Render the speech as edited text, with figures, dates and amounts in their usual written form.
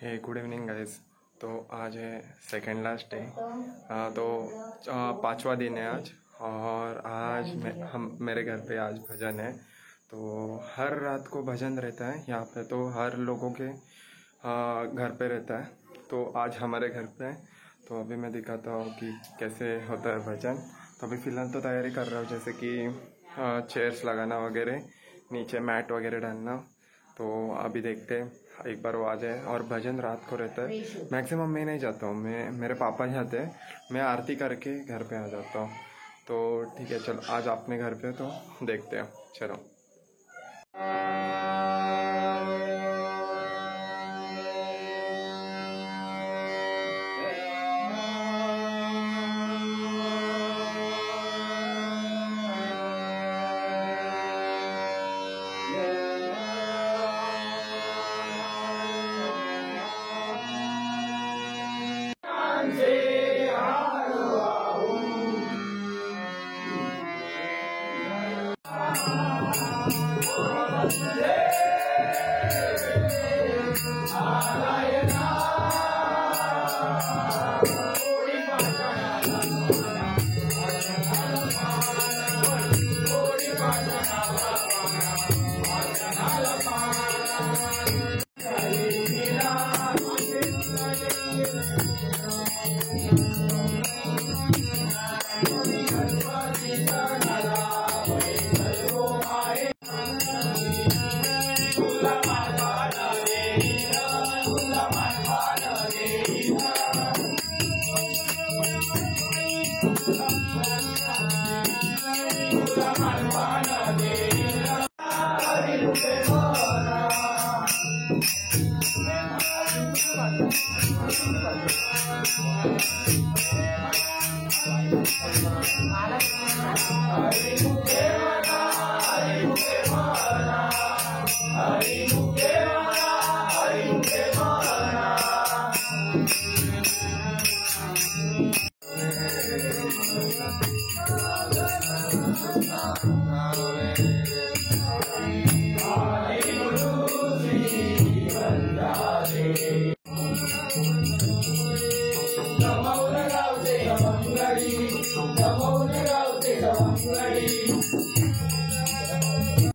हे good evening guys. तो आज है सेकेंड लास्ट डे। तो पांचवा दिन है आज। और आज हम मेरे घर पे आज भजन है। तो हर रात को भजन रहता है यहाँ पे, तो हर लोगों के घर पे रहता है। तो आज हमारे घर पे है। तो अभी मैं दिखाता हूँ कि कैसे होता है भजन। तो अभी फ़िलहाल तो तैयारी कर रहा हूँ, जैसे कि चेयर्स लगाना वगैरह, नीचे मैट वगैरह डालना। तो अभी देखते हैं, एक बार वो आ जाए। और भजन रात को रहता है। मैक्सिमम मैं नहीं जाता हूँ, मेरे पापा जाते हैं, मैं आरती करके घर पे आ जाता हूँ। तो ठीक है, चलो आज अपने घर पे तो देखते हैं, चलो।